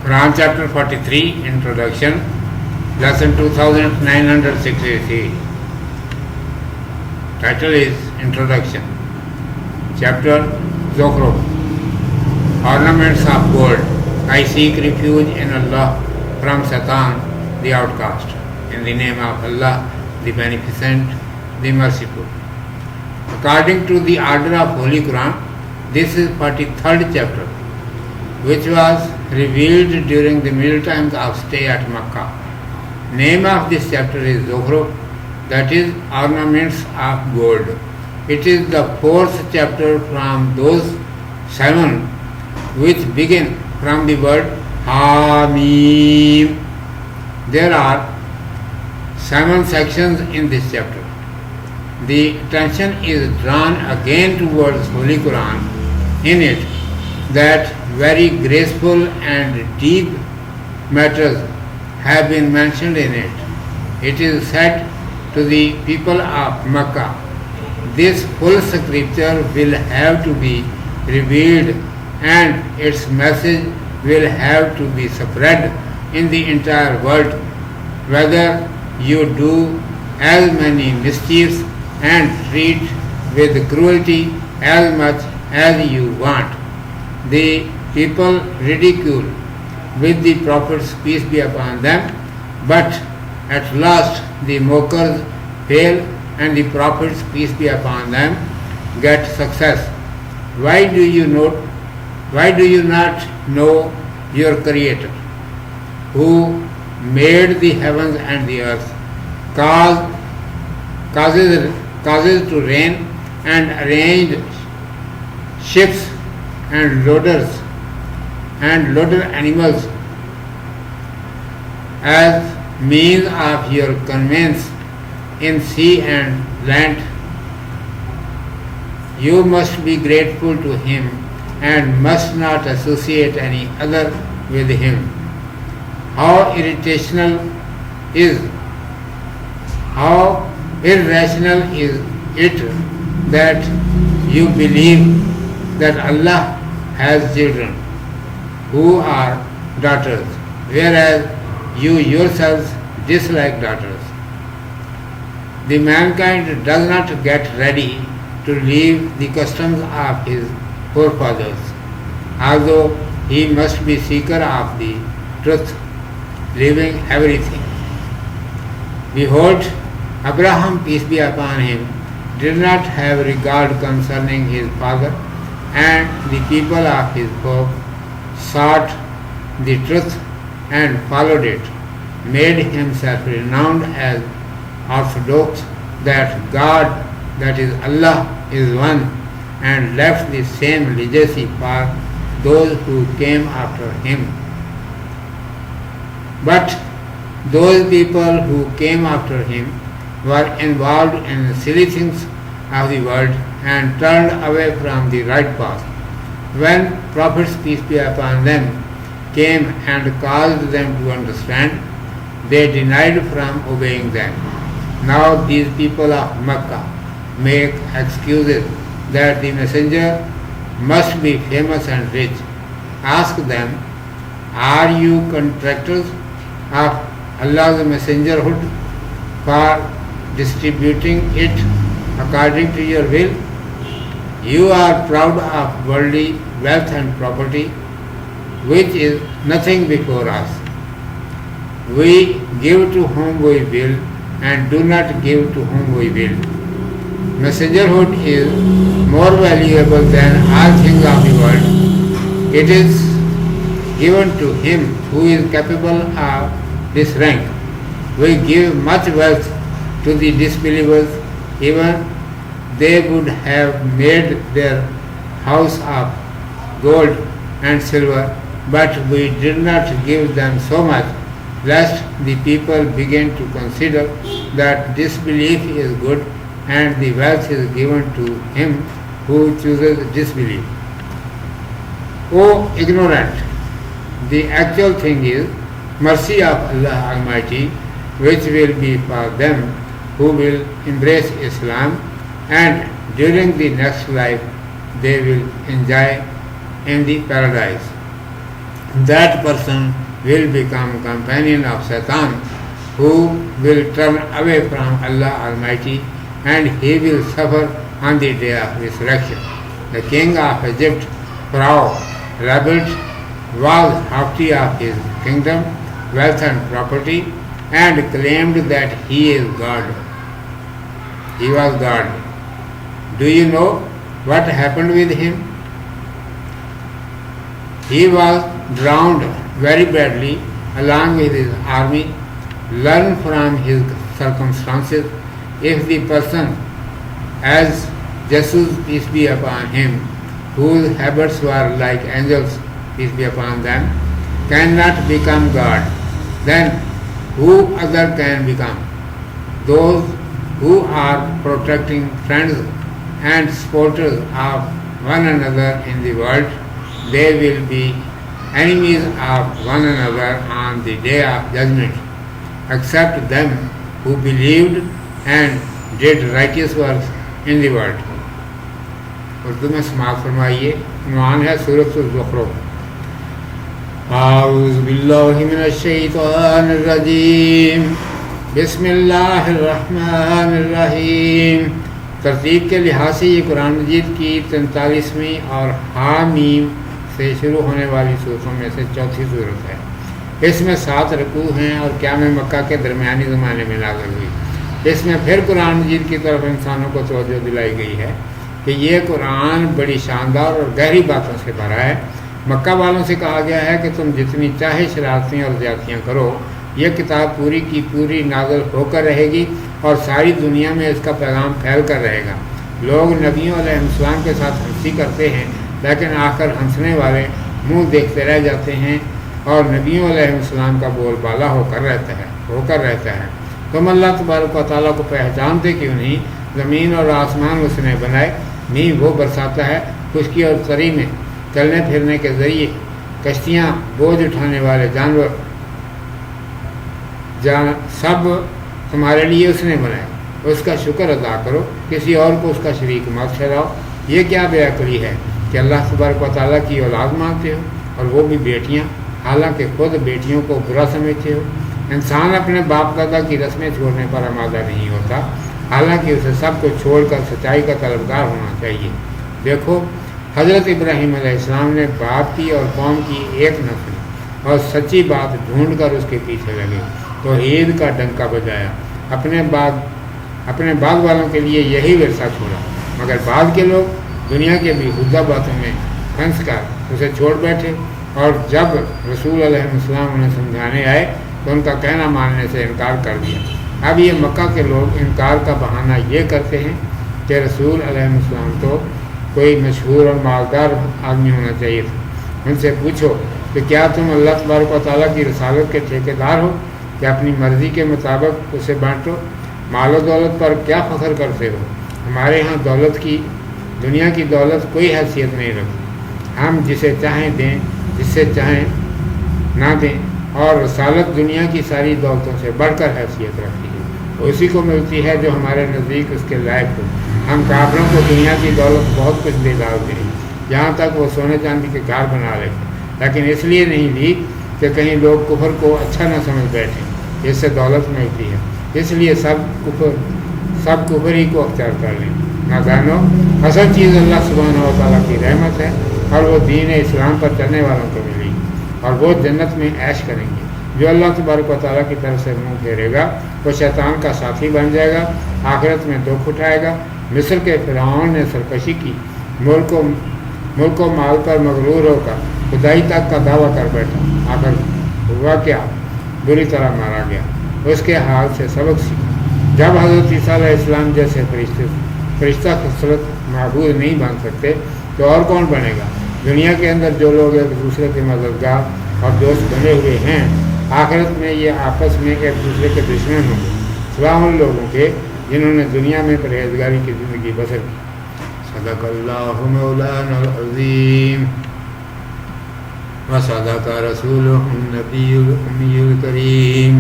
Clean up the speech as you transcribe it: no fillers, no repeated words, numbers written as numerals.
Quran chapter 43, Introduction, lesson 2963. Title is Introduction. Chapter Zukhruf, Ornaments of Gold. I seek refuge in Allah from Satan, the outcast. In the name of Allah, the Beneficent, the Merciful. According to the order of Holy Quran, this is 43rd chapter, which was revealed during the middle times of stay at Makkah. Name of this chapter is Zukhruf, that is ornaments of gold. It is the 4th chapter from those 7 which begin from the word Hamim. There are 7 sections in this chapter. The attention is drawn again towards Holy Quran. In it, that very graceful and deep matters have been mentioned in it. It is said to the people of Makkah, this full scripture will have to be revealed and its message will have to be spread in the entire world, whether you do as many mischiefs and treat with cruelty as much as you want. The people ridicule with the prophets, peace be upon them, but at last the mockers fail and the prophets, peace be upon them, get success. Why do you not know your Creator, who made the heavens and the earth, causes to rain and arranged ships and loader animals as means of your conveyance in sea and land? You must be grateful to Him and must not associate any other with Him. How irrational is it that you believe that Allah has children who are daughters, whereas you yourselves dislike daughters. The mankind does not get ready to leave the customs of his forefathers, although he must be seeker of the truth, leaving everything. Behold, Abraham, peace be upon him, did not have regard concerning his father, and the people of his folk sought the truth and followed it, made himself renowned as orthodox that God, that is Allah, is one, and left the same legacy for those who came after him. But those people who came after him were involved in silly things of the world and turned away from the right path. When prophets, peace be upon them, came and caused them to understand, they denied from obeying them. Now these people of Makkah make excuses that the messenger must be famous and rich. Ask them, are you contractors of Allah's messengerhood for distributing it according to your will? You are proud of worldly wealth and property, which is nothing before us. We give to whom we will and do not give to whom we will. Messengerhood is more valuable than all things of the world. It is given to him who is capable of this rank. We give much wealth to the disbelievers, even they would have made their house of gold and silver, but we did not give them so much, lest the people begin to consider that disbelief is good and the wealth is given to him who chooses disbelief. O ignorant, the actual thing is mercy of Allah Almighty, which will be for them who will embrace Islam, and during the next life they will enjoy in the paradise. that person will become companion of Satan, who will turn away from Allah Almighty, and he will suffer on the day of resurrection. The king of Egypt, Pharaoh, rebelled, was haughty of his kingdom, wealth and property, and claimed that he is God. He was God. Do you know what happened with him? He was drowned very badly along with his army. Learn from his circumstances. If the person, as Jesus, peace be upon him, whose habits were like angels, peace be upon them, cannot become God, then who other can become? Those who are protecting friends and supporters of one another in the world, they will be enemies of one another on the day of judgment, except them who believed and did righteous works in the world. Urdu میں سماعت فرمائیے. عنوان ہے سورۃ الزخرف. اعوذ باللہ من الشیطان الرجیم. بسم اللہ الرحمن الرحیم. ترتیب کے لحاظ سے یہ قرآن مجید کی 43ویں اور حامیم سے شروع ہونے والی صورتوں میں سے چوتھی صورت ہے. اس میں 7 رکوع ہیں اور قیام مکہ کے درمیانی زمانے میں نازل ہوئی. اس میں پھر قرآن مجید کی طرف انسانوں کو توجہ دلائی گئی ہے کہ یہ قرآن بڑی شاندار اور گہری باتوں سے بھرا ہے. مکہ والوں سے کہا گیا ہے کہ تم جتنی چاہے شرارتیں اور زیادتیاں کرو، یہ کتاب پوری کی پوری نازل ہو کر رہے گی اور ساری دنیا میں اس کا پیغام پھیل کر رہے گا. لوگ نبیوں علیہ السلام کے ساتھ ہنسی کرتے ہیں، لیکن آخر ہنسنے والے منہ دیکھتے رہ جاتے ہیں اور نبیوں علیہ السلام کا بول بالا ہو کر رہتا ہے. تم اللہ تبارک و تعالیٰ کو پہچانتے کیوں نہیں؟ زمین اور آسمان اس نے بنائے، نہیں وہ برساتا ہے خشکی اور تری میں، چلنے پھرنے کے ذریعے، کشتیاں، بوجھ اٹھانے والے جانور، سب تمہارے لیے اس نے بنائے. اس کا شکر ادا کرو، کسی اور کو اس کا شریک مت ٹھہراؤ. یہ کیا بے عقلی ہے کہ اللہ تبارک و تعالیٰ کی اولاد مانگتے ہو، اور وہ بھی بیٹیاں، حالانکہ خود بیٹیوں کو برا سمجھتے ہو. انسان اپنے باپ دادا کی رسمیں چھوڑنے پر آمادہ نہیں ہوتا، حالانکہ اسے سب کو چھوڑ کر سچائی کا طلبگار ہونا چاہیے. دیکھو، حضرت ابراہیم علیہ السلام نے باپ کی اور قوم کی ایک نسل اور سچی بات ڈھونڈ کر اس کے پیچھے لگے، توحید کا ڈنکا بجایا، اپنے بعد والوں کے لیے یہی ورثہ چھوڑا. مگر بعد کے لوگ دنیا کے بھی بیہودہ باتوں میں پھنس کر اسے چھوڑ بیٹھے، اور جب رسول علیہ السلام انہیں سمجھانے آئے تو ان کا کہنا ماننے سے انکار کر دیا. اب یہ مکہ کے لوگ انکار کا بہانہ یہ کرتے ہیں کہ رسول علیہ السلام تو کوئی مشہور اور مالدار آدمی ہونا چاہیے تھا. ان سے پوچھو کہ کیا تم اللہ تبارک و تعالیٰ کی رسالت کے ٹھیکیدار ہو کہ اپنی مرضی کے مطابق اسے بانٹو؟ مال و دولت پر کیا فخر کرتے ہو؟ ہمارے ہاں دنیا کی دولت کوئی حیثیت نہیں رکھتی. ہم جسے چاہیں دیں، جس سے چاہیں نہ دیں، اور رسالت دنیا کی ساری دولتوں سے بڑھ کر حیثیت رکھتی ہے. اسی کو ملتی ہے جو ہمارے نزدیک اس کے لائق ہو. ہم کافروں کو دنیا کی دولت بہت کچھ دے ڈالتے ہیں، یہاں تک وہ سونے چاندی کے گھر بنا لیتے، لیکن اس لیے نہیں لی کہ کہیں لوگ کفر کو اچھا نہ سمجھ بیٹھیں. اس سے دولت ملتی ہے، اس لیے سب کفر ہی کو اختیار کر لیں. نہ جانو، اصل چیز اللہ سبحانہ و تعالیٰ کی رحمت ہے، اور وہ دین اسلام پر چلنے والوں کو ملی، اور وہ جنت میں عیش کریں گے. جو اللہ تبارک و تعالیٰ کی طرف سے منہ پھیرے گا وہ شیطان کا ساتھی بن جائے گا، آخرت میں دکھ اٹھائے گا. مصر کے فرعون نے سرکشی کی، ملک و مال پر مغرور ہو کر خدائی تک کا دعویٰ کر بیٹھا. آخر ہوا کیا؟ بری طرح مارا گیا. اس کے حال سے سبق سیکھا. جب حضرت عیسیٰ علیہ السلام جیسے فرشتہ خصلت معبود نہیں بن سکتے تو اور کون بنے گا؟ دنیا کے اندر جو لوگ ایک دوسرے کے مددگار اور دوست بنے ہوئے ہیں، آخرت میں یہ آپس میں ایک دوسرے کے دشمن ہوں گے، سوا ان لوگوں کے جنہوں نے دنیا میں پرہیزگاری کی زندگی بسر کی. صدق اللہ مولانا العظیم و صدق رسولہ النبی الامی الکریم.